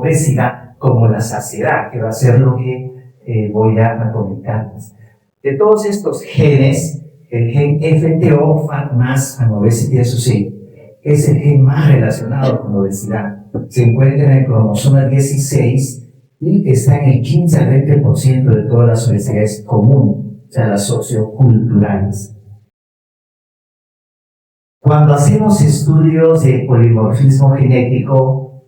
obesidad como la saciedad, que va a ser lo que voy a comentarles. De todos estos genes, el gen FTO, Fat Mass and Obesity Associated, es el gen más relacionado con la obesidad. Se encuentra en el cromosoma 16 y está en el 15 al 20% de todas las obesidades comunes, o sea, las socioculturales. Cuando hacemos estudios de polimorfismo genético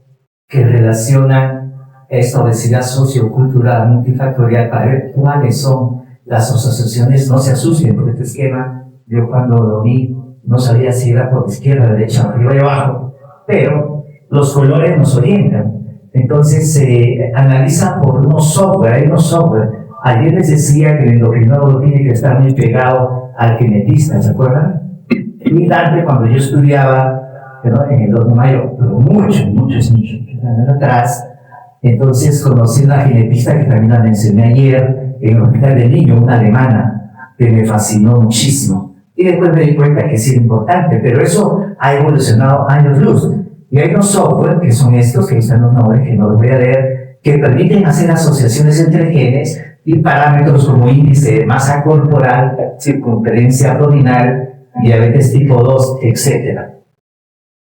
que relacionan esta obesidad sociocultural multifactorial para ver cuáles son las asociaciones, no se asusten por este esquema. Yo cuando lo vi no sabía si era por izquierda, derecha, arriba y abajo, pero los colores nos orientan. Entonces se analiza por unos software, hay unos software. Ayer les decía que el endocrinólogo tiene que estar muy pegado al genetista, ¿se acuerdan? Y antes, cuando yo estudiaba, ¿no?, en el 2 de mayo, pero muchos años atrás, entonces conocí a una genetista que también la mencioné ayer en el Hospital del Niño, una alemana, que me fascinó muchísimo. Y después me di cuenta que sí era importante, pero eso ha evolucionado años luz. Y hay unos software, que son estos, que están los nombres, que no los voy a leer, que permiten hacer asociaciones entre genes y parámetros como índice de masa corporal, circunferencia abdominal, diabetes tipo 2, etc.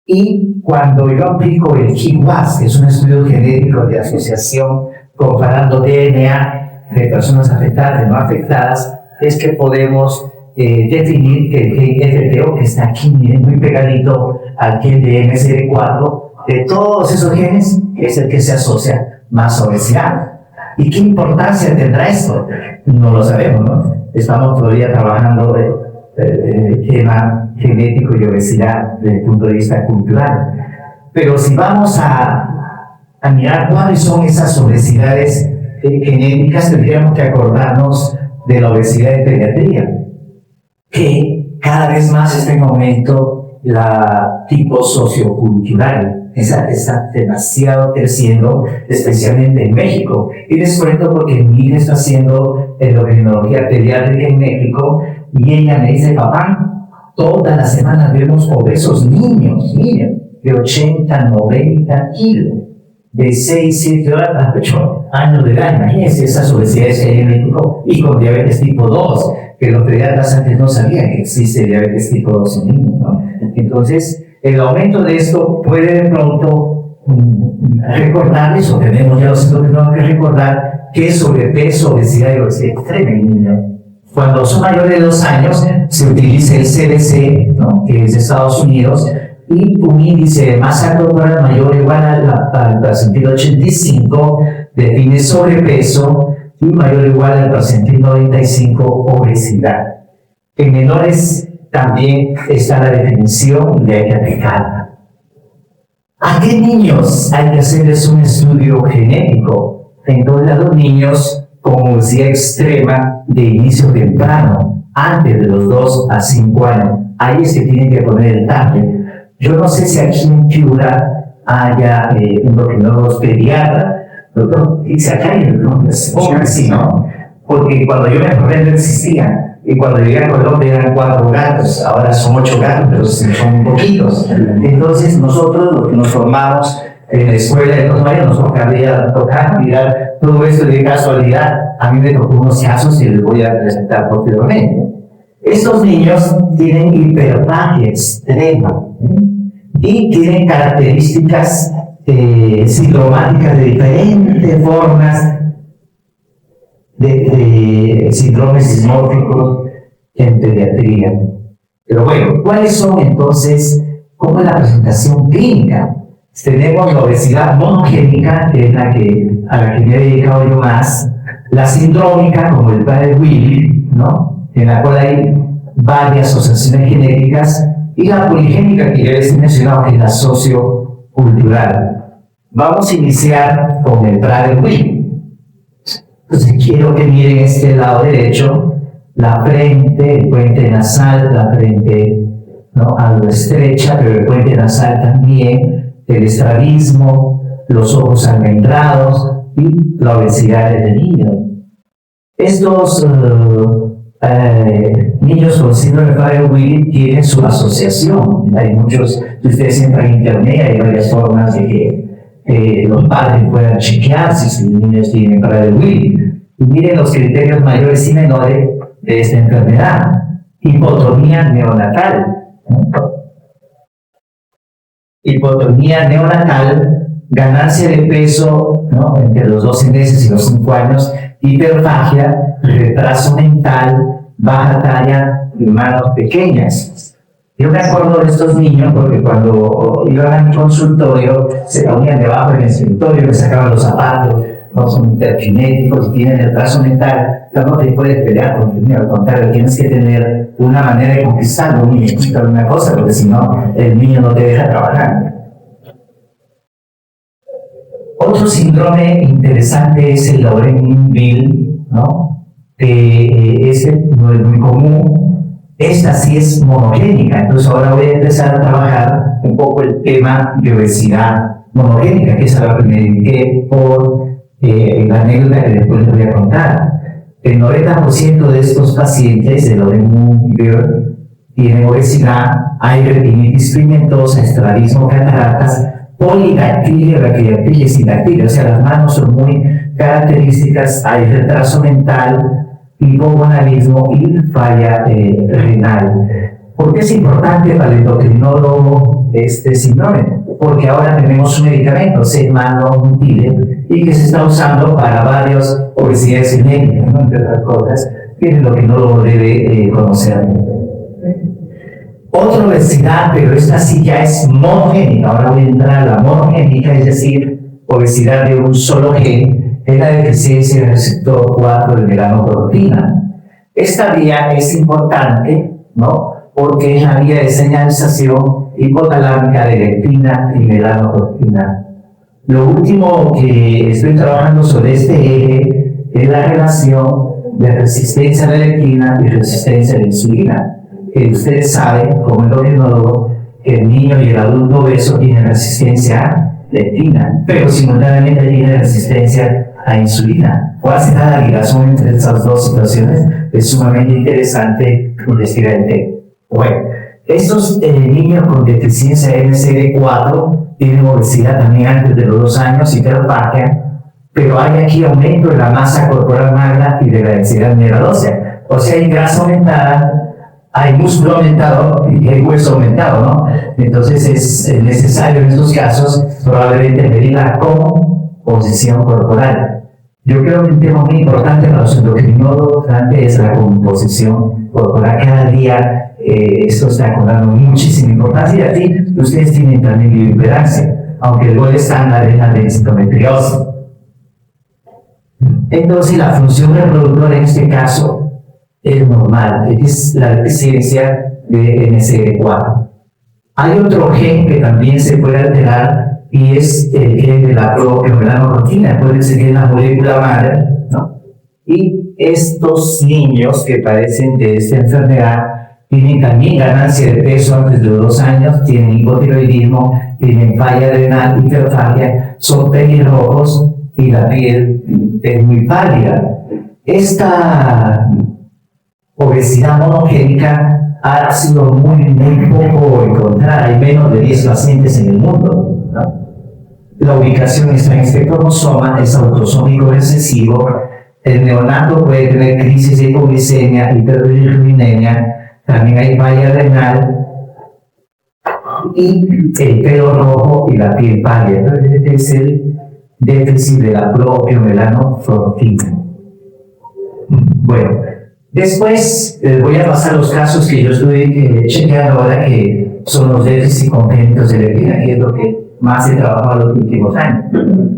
Y cuando yo aplico el GWAS, que es un estudio genético de asociación comparando DNA de personas afectadas y no afectadas, es que podemos definir que el gen FTO, que está aquí, miren, muy pegadito al gen de MCD4, de todos esos genes, es el que se asocia más a obesidad. ¿Y qué importancia tendrá esto? No lo sabemos, ¿no? Estamos todavía trabajando el tema genético y obesidad desde el punto de vista cultural. Pero si vamos a mirar cuáles son esas obesidades genéticas, tendríamos que acordarnos de la obesidad de pediatría, que cada vez más está en aumento la tipo sociocultural. Esa está demasiado creciendo, especialmente en México. Y les cuento porque mi hija está haciendo endocrinología pediátrica en México y ella me dice: papá, todas las semanas vemos obesos niños de 80, 90 kilos, de 6, 7 a 8 años de edad. Imagínense esas obesidades que hay en México, y con diabetes tipo 2, que los pediatras antes no sabían que existe diabetes tipo 2 en niños, ¿no? Entonces, el aumento de esto puede de pronto recordarles, o tenemos ya los tenemos que recordar, que es sobrepeso, obesidad y obesidad extrema en niños. Cuando son mayores de 2 años, se utiliza el CDC, ¿no?, que es de Estados Unidos, y un índice de masa corporal mayor o igual al percentil 85 define sobrepeso, y mayor o igual al percentil 95 obesidad. En menores también está la definición y hay que aplicarla. ¿A qué niños hay que hacerles un estudio genético? Entonces, a los niños con obesidad extrema de inicio temprano, antes de los 2 a 5 años. Ahí es que tienen que poner el target. Yo no sé si aquí en Piura haya endocrinólogos pediatras, doctor, y si acá hay endocrinólogos, sí, ¿no? Porque cuando yo me acordé no existían. Y cuando llegué a Colombia eran 4 gatos, ahora son 8 gatos, pero son poquitos. Entonces nosotros, los que nos formamos en la escuela de los mayores, nos tocar mirar todo esto de casualidad. A mí me tocó unos casos y les voy a presentar posteriormente. Estos niños tienen hiperplasia extrema, y tienen características sintomáticas de diferentes formas de síndromes dismórficos en pediatría. Pero bueno, ¿cuáles son entonces? ¿Cómo es la presentación clínica? Tenemos la obesidad monogénica, que es a la que me he dedicado yo más, la sindrómica, como el padre Willy, ¿no?, en la cual hay varias asociaciones genéticas, y la poligénica, que ya les he mencionado, que es la sociocultural. Vamos a iniciar con el padre Willy. Entonces quiero que miren este lado derecho, la frente, el puente nasal, la frente, ¿no?, algo estrecha, pero el puente nasal también, el estrabismo, los ojos almendrados y la obesidad del niño. Estos niños con síndrome de Prader-Willi tienen su asociación. Hay muchos, si ustedes entran en internet, hay varias formas de que los padres puedan chequear si sus niños tienen Prader-Willi. Y miren los criterios mayores y menores de esta enfermedad. Hipotonía neonatal. Hipotonía neonatal, ganancia de peso, ¿no?, entre los 12 meses y los 5 años, hiperfagia, retraso mental, baja talla y manos pequeñas. Yo me acuerdo de estos niños porque cuando iban a mi consultorio, se reunían debajo del escritorio, me sacaban los zapatos, no son hiperkinéticos, tienen el brazo mental, pero no te puedes pelear con el niño, al contrario, tienes que tener una manera de conquistarlo, un muñequito, una cosa, porque si no, el niño no te deja trabajar. Otro síndrome interesante es el Laurent-Mille, ¿no? Este no es muy común. Esta sí es monogénica, entonces ahora voy a empezar a trabajar un poco el tema de obesidad monogénica, que es algo que me dediqué por la anécdota que después les voy a contar. El 90% de estos pacientes de Laurent-Mille tienen obesidad, hay retinitis pigmentosa, estrabismo, cataratas, polidactilia, raquidactilia y sindactilia, o sea, las manos son muy características, hay retraso mental, hipogonadismo y falla renal. ¿Por qué es importante para el endocrinólogo este síndrome? Porque ahora tenemos un medicamento, setmanotide, y que se está usando para varias obesidades genéticas, ¿no?, entre otras cosas, que el endocrinólogo debe conocer. Otra obesidad, pero esta sí ya es monogénica, ahora voy a entrar a la monogénica, es decir, obesidad de un solo gen, es la deficiencia del receptor 4 de melanocortina. Esta vía es importante, ¿no?, porque es la vía de señalización hipotalámica de leptina y melanocortina. Lo último que estoy trabajando sobre este eje es la relación de resistencia a la leptina y resistencia a la insulina. Ustedes saben, como endocrinólogo, que el niño y el adulto obeso tienen resistencia a leptina, pero simultáneamente tienen resistencia a insulina. ¿Cuál será la ligación entre estas dos situaciones? Es sumamente interesante investigar el tema. Bueno, estos niños con deficiencia MCD4 tienen obesidad también antes de los 2 años, hiperfagia, pero hay aquí aumento de la masa corporal magna y de la densidad mineral ósea. O sea, hay grasa aumentada, hay músculo aumentado y hay hueso aumentado, ¿no? Entonces es necesario en estos casos probablemente medir la composición corporal. Yo creo que un tema muy importante para los endocrinólogos es la composición corporal. Cada día esto está cobrando muchísima importancia, y aquí ustedes tienen también bioimperancia, aunque el gol estándar es la densitometriosis. Entonces la función reproductora en este caso es normal, es la deficiencia de MCD4. Hay otro gen que también se puede alterar y es el gen de la melanocortina, puede ser que es la molécula madre, ¿no? Y estos niños que padecen de esta enfermedad tienen también ganancia de peso antes de los 2 años, tienen hipotiroidismo, tienen falla renal, hiperfagia, son pelirrojos y la piel es muy pálida. Esta obesidad monogénica ha sido muy poco encontrada, hay menos de 10 pacientes en el mundo, ¿no? La ubicación está en este cromosoma, es autosómico recesivo. El neonato puede tener crisis de hipoglicemia, hiperbilirubinemia, también hay falla renal y el pelo rojo y la piel pálida. Entonces, este es el déficit de la propia melanocortina. Bueno, después voy a pasar los casos que yo estoy chequeando ahora, que son los déficits congénitos de leptina, que es lo que más he trabajado en los últimos años.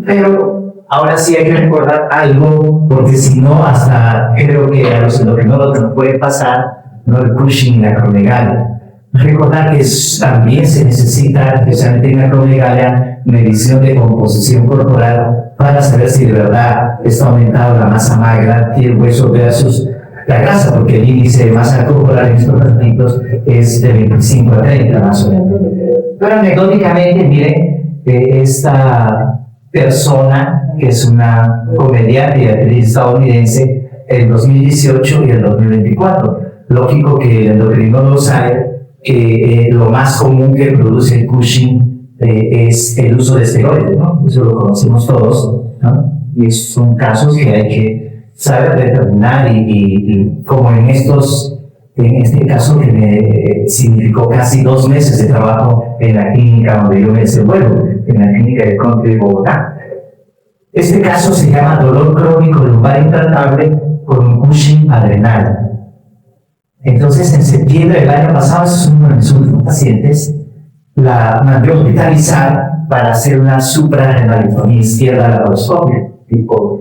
Pero ahora sí hay que recordar algo, porque si no, hasta creo que a los endocrinólogos nos puede pasar, ¿no?, el Cushing y la acromegalia. Recordar que también se necesita, especialmente en la acromegalia, medición de composición corporal para saber si de verdad está aumentado la masa magra y el hueso versus la grasa, porque el índice de masa corporal en estos pacientes es de 25 a 30 más o menos. Pero anecdóticamente, miren, esta persona, que es una comediante y actriz estadounidense, en 2018 y en 2024. Lógico que el endocrinólogo sabe que lo más común que produce el Cushing es el uso de esteroides, ¿no? Eso lo conocemos todos, ¿no? Y son casos que hay que saber determinar y como en este caso que me significó casi 2 meses de trabajo en la clínica donde yo me desenvuelvo, en la clínica de Country de Bogotá. Este caso se llama dolor crónico lumbar intratable con un Cushing adrenal. Entonces, en septiembre del año pasado, ese es uno de mis últimos pacientes, la mandé a hospitalizar para hacer una suprarrenalitomía izquierda laparoscópica, tipo,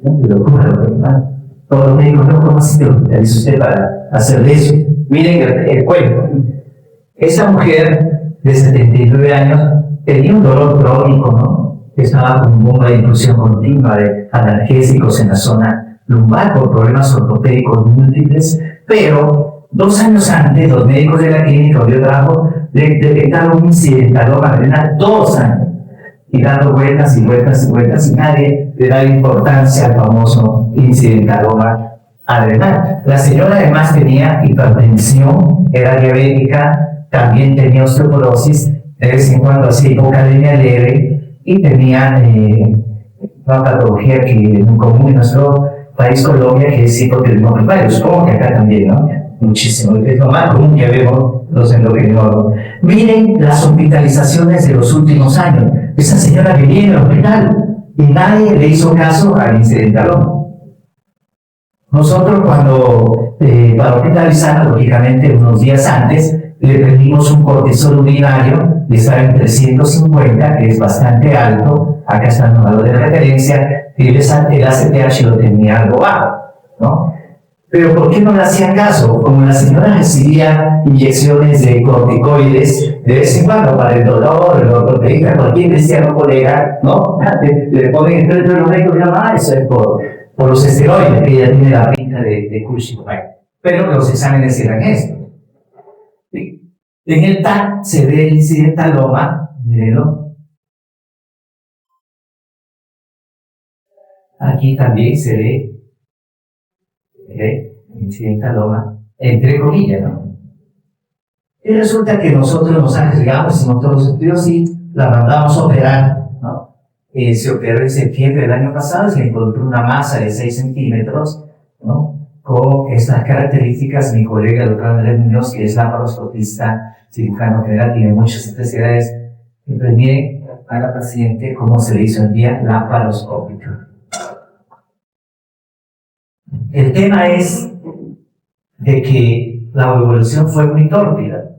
no locura, ¿verdad? Todos los médicos, no, ¿cómo así te hospitaliza usted para hacer eso? Miren el cuento. Esa mujer de 79 años tenía un dolor crónico, ¿no? Estaba con bomba de infusión continua de analgésicos en la zona lumbar por problemas ortopédicos múltiples, pero 2 años antes los médicos de la clínica donde yo trabajo le detectaron un incidentaloma adrenal 2 años, y dando vueltas y vueltas y vueltas, y nadie le da importancia al famoso incidentaloma adrenal. La señora además tenía hipertensión, era diabética, también tenía osteoporosis, de vez en cuando hacía hipocalemia leve, y tenía una patología que es muy común en nuestro país, Colombia, que es hipotiroidismo primario. Supongo que acá también, ¿no? Muchísimo, es lo más común que vemos los endocrinólogos. Miren las hospitalizaciones de los últimos años. Esa señora vivía en el hospital y nadie le hizo caso al incidentaloma. Nosotros cuando para hospitalizar, lógicamente unos días antes, le pedimos un cortisol urinario de estar en 350, que es bastante alto. Acá está el número de referencia, y el ACTH lo tenía algo bajo, ¿no? Pero ¿por qué no le hacían caso? Como la señora recibía inyecciones de corticoides de vez en cuando para el dolor, el ortopedista, cualquier cristiano colega, ¿no? Le ponen el los médicos y llaman, eso es por los esteroides, que ella tiene la pinta de Cushing. Pero los exámenes eran estos. En el TAC se ve el incidentaloma, mírenlo. Aquí también se ve incidentaloma, entre comillas, ¿no? Y resulta que nosotros nos arriesgamos, hicimos todos los estudios y la mandamos a operar, ¿no? Se operó en septiembre del año pasado, se encontró una masa de 6 centímetros, ¿no? Con estas características. Mi colega, el doctor Andrés Muñoz, que es laparoscopista, cirujano general, tiene muchas especialidades. Entonces, miren a la paciente cómo se le hizo el día laparoscópico. El tema es de que la evolución fue muy tórpida.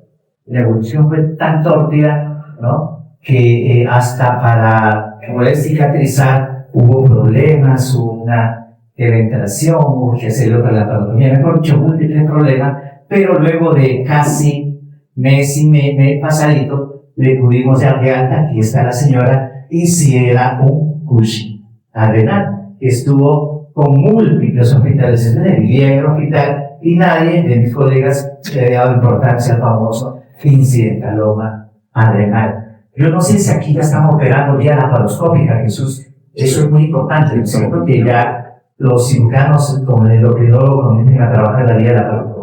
La evolución fue tan tórpida, ¿no? Que hasta para poder cicatrizar hubo problemas, hubo una eventación, hubo que hacer otra laparotomía, mejor dicho, múltiples problemas, pero luego de casi mes y mes pasadito, le pudimos dar de alta, aquí está la señora, y si era un Cushing adrenal, que estuvo con múltiples hospitalizaciones, vivía en el hospital y nadie de mis colegas le había dado importancia al famoso incidentaloma adrenal. Yo no sé si aquí ya estamos operando vía laparoscópica, Jesús. Eso es muy importante. Yo siento que ya los cirujanos con el endocrinólogo comienzan a trabajar la vía laparoscópica.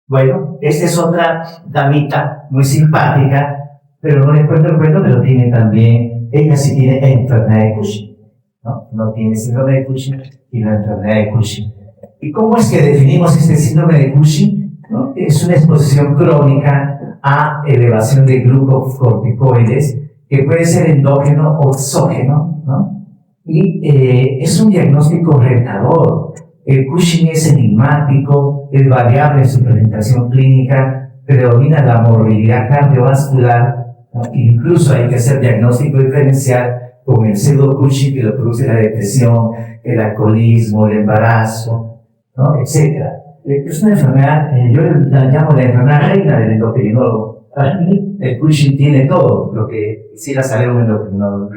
Bueno, esta es otra damita muy simpática, pero no les cuento el cuento, pero tiene también, ella sí tiene enfermedad de Cushing, ¿no? No tiene síndrome de Cushing, tiene enfermedad de Cushing. ¿Y cómo es que definimos este síndrome de Cushing? ¿No? Es una exposición crónica a elevación de glucocorticoides, que puede ser endógeno o exógeno, ¿no? Y es un diagnóstico retador. El Cushing es enigmático, es variable en su presentación clínica, predomina la morbilidad cardiovascular, ¿no? Incluso hay que hacer diagnóstico diferencial con el pseudo Cushing, que lo produce la depresión, el alcoholismo, el embarazo, ¿no? Etc. Es una enfermedad, yo la llamo la enfermedad reina del endocrinólogo. Para mí, el Cushing tiene todo lo que quisiera saber un endocrinólogo.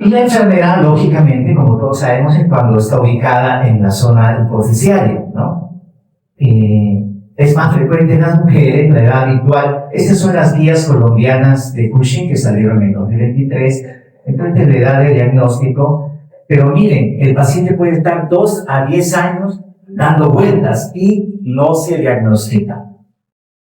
Y la enfermedad, lógicamente, como todos sabemos, es cuando está ubicada en la zona hipoficiaria, ¿no? Es más frecuente en las mujeres, la edad habitual. Estas son las guías colombianas de Cushing que salieron en 2023. Entonces, la edad de diagnóstico. Pero miren, el paciente puede estar 2 a 10 años dando vueltas y no se diagnostica.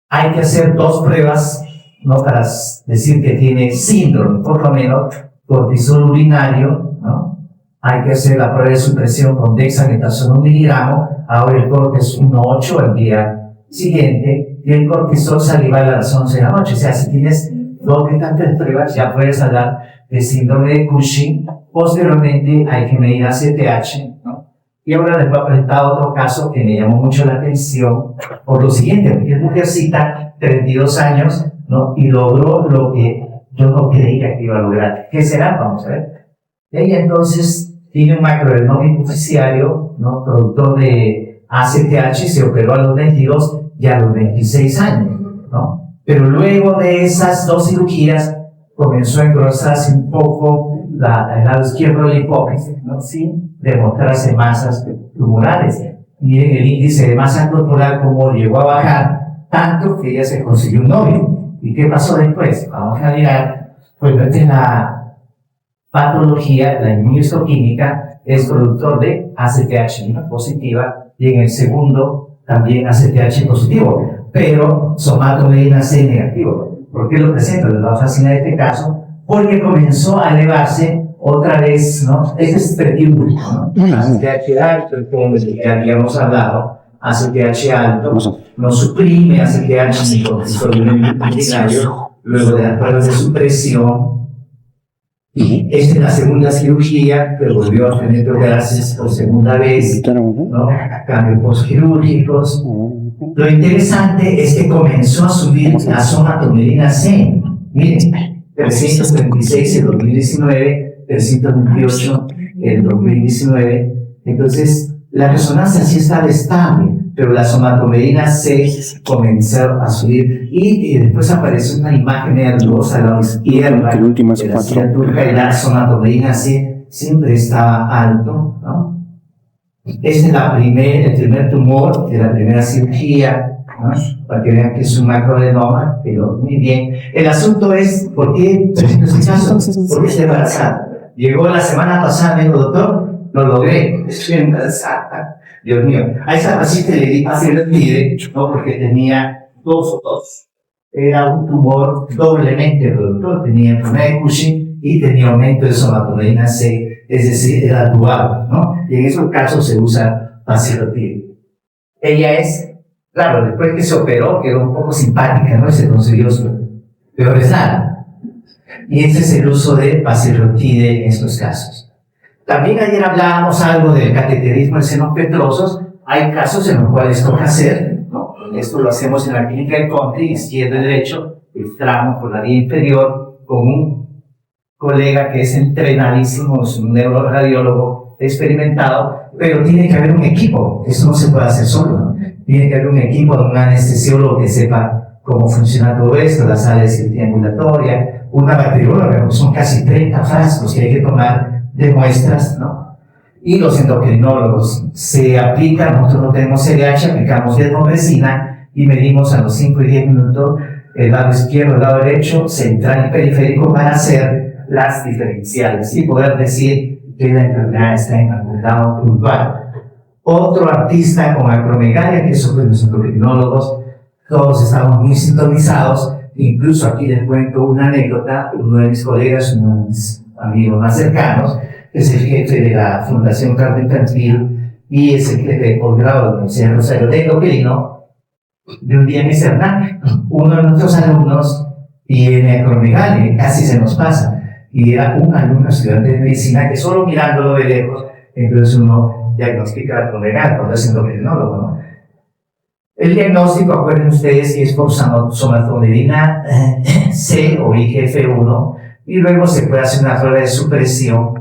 hay que hacer 2 pruebas, ¿no? Para decir que tiene síndrome, por lo menos cortisol urinario, ¿no? Hay que hacer la prueba de supresión con dexametasona 1 miligramo, ahora el corte es 1.8 al día siguiente, y el cortisol salival a las 11 de la noche. O sea, si tienes 2 de tantas pruebas, ya puedes hablar de síndrome de Cushing. Posteriormente hay que medir ACTH, ¿no? Y ahora les voy a presentar otro caso que me llamó mucho la atención por lo siguiente, porque es mujercita, 32 años, ¿no? Y logró lo que yo no creía que iba a lograr. ¿Qué será? Vamos a ver. Ella entonces tiene un macroadenoma hipoficiario, ¿no? Productor de ACTH, se operó a los 22 y a los 26 años, ¿no? Pero luego de esas 2 cirugías comenzó a engrosarse un poco el lado izquierdo del hipófisis, ¿no? Sin demostrarse masas tumorales. Miren el índice de masa corporal como llegó a bajar tanto que ella se consiguió un novio. ¿Y qué pasó después? Vamos a mirar, pues esta la patología, la inmunohistoquímica, es productor de ACTH positiva y en el segundo también ACTH positivo, pero somatomedina C negativo. ¿Por qué lo presento? Les va a fascinar este caso, porque comenzó a elevarse otra vez, ¿no? Ese es perfil único, ¿no? ACTH alto, como ya habíamos hablado, ACTH alto, no suprime ACTH ni cortisol urinario, luego de las pruebas de supresión. Esta es la segunda cirugía, que volvió a tener que operarse por segunda vez, ¿no? Cambios postquirúrgicos. Lo interesante es que comenzó a subir la somatomedina C. Miren, 336 en 2019, 328 en 2019. Entonces, la resonancia sí estaba estable, pero la somatomedina C comenzó a subir y después apareció una imagen nerviosa a la izquierda de la cintura, y la somatomedina C siempre estaba alto, ¿no? Este es el primer tumor de la primera cirugía, ¿no? Para que vean que es un macroadenoma, pero muy bien. El asunto es, ¿por qué presento este caso? Porque está embarazada. Llegó la semana pasada, me dijo, doctor, lo logré, estoy embarazada. Dios mío, a esa paciente le di pacilidad, ¿no? Porque tenía 2 o 2. Era un tumor doblemente productor, tenía enfermedad de Cushing y tenía aumento de somatomedina C, es decir, era dual, ¿no? Y en esos casos se usa pacilidad. Ella es, claro, después que se operó, quedó un poco simpática, ¿no? Y se consiguió su peor estado. Y este es el uso de pacilidad en estos casos. También ayer hablábamos algo del cateterismo en senos petrosos. Hay casos en los cuales toca hacer, ¿no? Esto lo hacemos en la clínica del country, izquierdo y derecho, filtramos por la vía inferior con un colega que es entrenadísimo, es un neuroradiólogo experimentado, pero tiene que haber un equipo, eso no se puede hacer solo, ¿no? Tiene que haber un equipo de un anestesiólogo que sepa cómo funciona todo esto, la sala de cirugía ambulatoria, una bacterióloga, son casi 30 frascos que hay que tomar de muestras, ¿no? Y los endocrinólogos se aplican, nosotros no tenemos CDH, aplicamos desmopresina y medimos a los 5 y 10 minutos el lado izquierdo, el lado derecho, central y periférico para hacer las diferenciales y poder decir que la enfermedad está en algún lado puntual. Otro artista con acromegalia, que son los endocrinólogos, todos estamos muy sintonizados. Incluso aquí les cuento una anécdota. Uno de mis colegas, uno de mis amigos más cercanos, es el jefe de la Fundación Carpinterville y es el jefe de posgrado de la Universidad de Rosario de Endocrino. De un día me dice, Hernán, uno de nuestros alumnos tiene acromegalia, casi se nos pasa. Y era un alumno estudiante de medicina que solo mirándolo de lejos, entonces uno diagnostica acromegalia cuando es endocrinólogo, ¿no? El diagnóstico, acuerden ustedes, es por somatomedina C o IGF-1, y luego se puede hacer una prueba de supresión,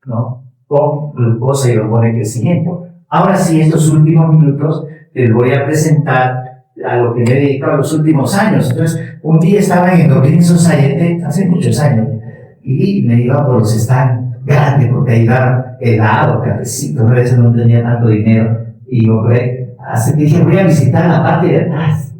¿no? Con glucosa y hormona de crecimiento. Ahora sí, estos últimos minutos les voy a presentar a lo que me he dedicado en los últimos años. Entonces, un día estaba en Endocrine Society, hace muchos años, y me iba por los stands grandes, porque ahí daban helado, cafecito, a veces no tenía tanto dinero, y yo, así que dije, voy a visitar la parte de atrás.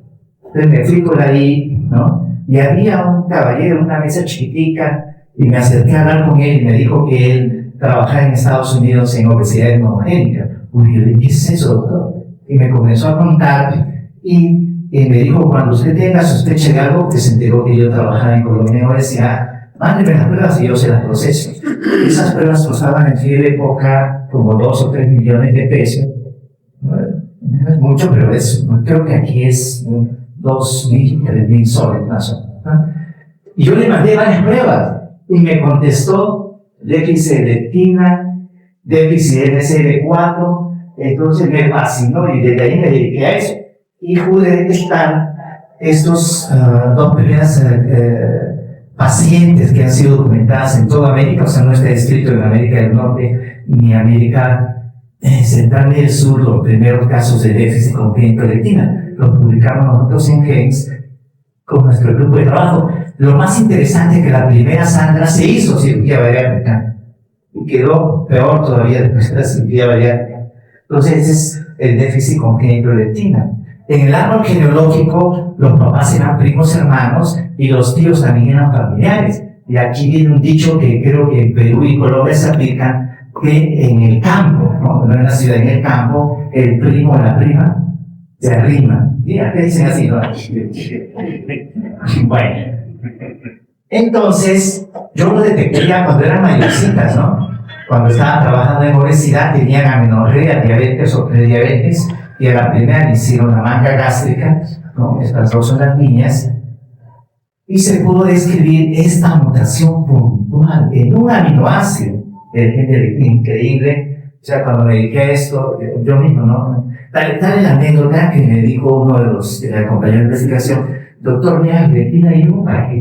Entonces me fui por ahí, ¿no? Y había un caballero, una mesa chiquitica, y me acerqué a hablar con él y me dijo que él trabajaba en Estados Unidos en obesidad hemogénica. Uy, yo le dije, ¿qué es eso, doctor? Y me comenzó a contar, y y me dijo, cuando usted tenga sospecha de algo, que se enteró que yo trabajaba en Colombia, me decía, mándeme las pruebas y yo se las proceso. Esas pruebas costaban en aquella época como 2 o 3 millones de pesos. No es mucho, pero creo que aquí es 2.000, 3.000 soles más o menos, ¿no? Y yo le mandé varias pruebas y me contestó déficit de leptina, déficit de NCD4, entonces me fascinó y desde ahí me dediqué a eso. Y pude detectar estos 2 primeras pacientes que han sido documentadas en toda América, o sea, no está descrito en América del Norte ni América Central ni del Sur, los primeros casos de déficit congénito de leptina. Los publicamos nosotros en Genes con nuestro grupo de trabajo. Lo más interesante es que la primera Sandra se hizo cirugía bariátrica y quedó peor todavía después de la cirugía bariátrica. Entonces, ese es el déficit congénito de leptina. En el árbol genealógico, los papás eran primos hermanos y los tíos también eran familiares. Y aquí viene un dicho que creo que en Perú y Colombia se aplican, que en el campo, no en la ciudad, en el campo, el primo o la prima se arrima. Mira, ¿qué dicen así? ¿No? Bueno, entonces, yo lo detecté ya cuando eran mayorcitas, ¿no? Cuando estaban trabajando en obesidad, tenían amenorrea, diabetes o prediabetes, y a la primera le hicieron la manga gástrica, ¿no? Estas 2 son las niñas, y se pudo describir esta mutación puntual en un aminoácido, el gen de leptina, increíble. O sea, cuando me dediqué a esto, yo mismo, ¿no? Tal la anécdota que me dijo uno de los compañeros de investigación, doctor, mira, leptina y una,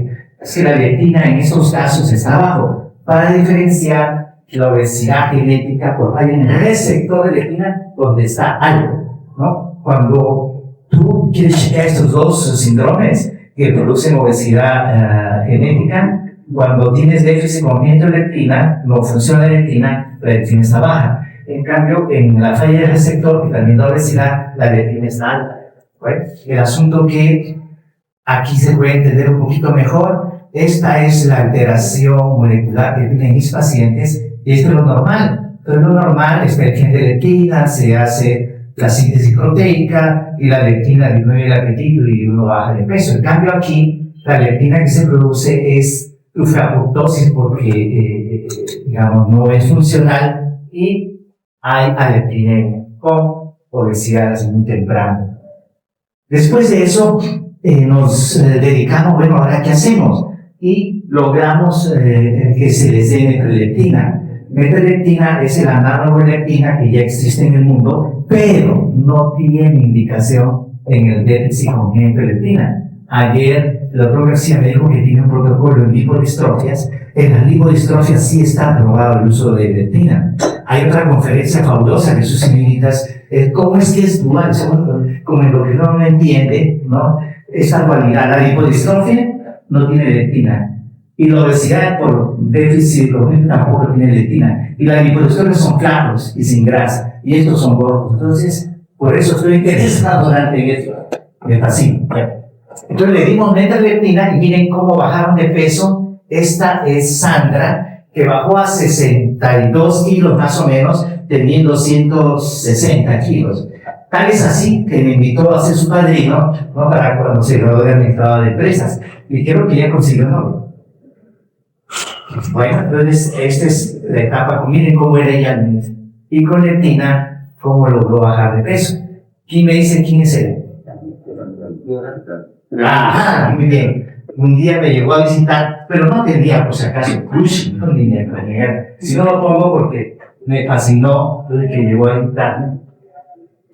es que la leptina en estos casos está abajo, para diferenciar la obesidad genética, pues hay un receptor de leptina donde está algo, ¿no? Cuando tú quieres checar estos 2 síndromes que producen obesidad genética, cuando tienes déficit congénito de leptina, no funciona la leptina está baja. En cambio, en la falla del receptor, que también da obesidad, la leptina está alta. ¿Bueno? El asunto que aquí se puede entender un poquito mejor, esta es la alteración molecular que tienen mis pacientes, y esto es lo normal. Entonces, lo normal es que el gen de leptina se hace la síntesis proteica y la leptina disminuye el apetito y uno baja de peso. En cambio, aquí, la leptina que se produce es apoptosis porque, digamos, no es funcional y hay aleptinemia con obesidad desde muy temprano. Después de eso, nos dedicamos, bueno, ahora qué hacemos, y logramos que se les dé metrelektina. Metrelektina es el análogo de leptina que ya existe en el mundo, pero no tiene indicación en el déficit congénito de leptina. Ayer el doctor García me dijo que tiene un protocolo en lipodistrofias. En las lipodistrofias sí está aprobado el uso de leptina. Hay otra conferencia fabulosa que sus señoritas, ¿cómo es que es dual? Como en lo que uno no entiende, ¿no? Esta cualidad, la lipodistrofia no tiene leptina. Y la obesidad por déficit congénito tampoco tiene leptina. Y las lipodistrofias son flacos y sin grasa. Y estos son gordos. Entonces, por eso estoy interesado en esto. Me fascina. Entonces le dimos metrelektina y miren cómo bajaron de peso. Esta es Sandra, que bajó a 62 kilos más o menos, teniendo 160 kilos. Tal es así que me invitó a ser su padrino, ¿no? Para cuando se graduó de administrador de empresas. Y creo que ya consiguió novio. Bueno, entonces esta es la etapa. Miren cómo era ella misma. Y con leptina, cómo logró bajar de peso. ¿Quién me dice quién es él? Ajá, muy bien. Un día me llegó a visitar, pero no tenía, por si acaso, Cushing, no ni me planear. Si no lo pongo porque me fascinó desde que llegó a visitarme.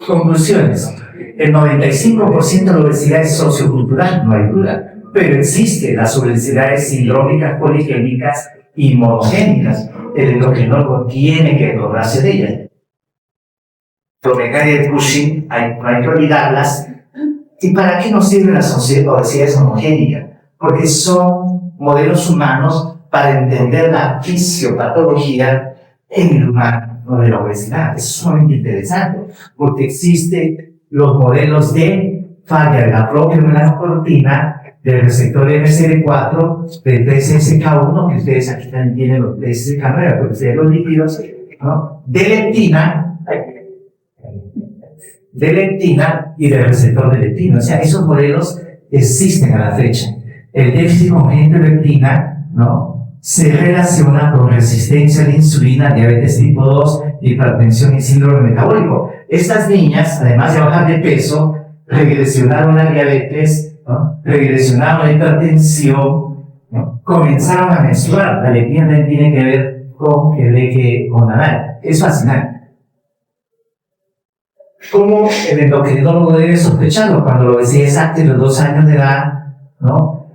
Conclusiones. El 95% de la obesidad es sociocultural, no hay duda, pero existe las obesidades sindrómicas, poligénicas y monogénicas. El endocrinólogo tiene que lograrse de ellas. Promegaria de Cushing, no hay que olvidarlas. ¿Y para qué nos sirven las obesidades homogénicas? Porque son modelos humanos para entender la fisiopatología en el humano, no de la obesidad. Es sumamente interesante, porque existen los modelos de falla de la propia melanocortina, del receptor MCD4, del PCSK1, que ustedes aquí también tienen los PCSK9, porque ustedes los lípidos, ¿no? De leptina, de leptina y del receptor de leptina. O sea, esos modelos existen a la fecha. El déficit congénito de leptina, ¿no?, se relaciona con resistencia a la insulina, diabetes tipo 2, hipertensión y síndrome metabólico. Estas niñas, además de bajar de peso, regresionaron a diabetes, ¿no?, regresionaron a hipertensión, ¿no?, comenzaron a menstruar. La leptina también tiene que ver con el eje hormonal. Es fascinante. ¿Cómo el endocrinólogo debe sospecharlo? Cuando lo decía exacto de los 2 años de edad, ¿no?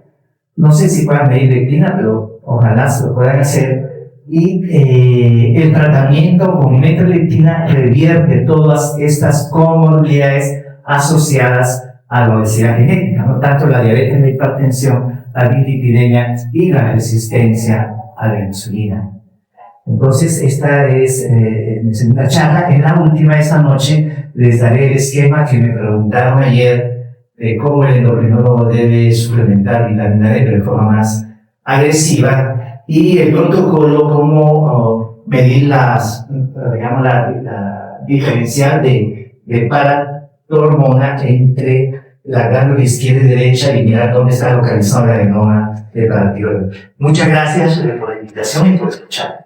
No sé si puedan medir leptina, pero ojalá se lo puedan hacer. Y el tratamiento con metroleptina revierte todas estas comorbilidades asociadas a la obesidad genética, ¿no?, tanto la diabetes, la hipertensión, la dislipidemia y la resistencia a la insulina. Entonces, esta es mi segunda charla. En la última de esta noche les daré el esquema que me preguntaron ayer de cómo el endocrinólogo debe suplementar vitamina D de forma más agresiva y el protocolo, cómo medir digamos, la diferencial de paratormona entre la glándula izquierda y derecha y mirar dónde está localizado el adenoma del paratiroideo. Muchas gracias por la invitación y por escuchar.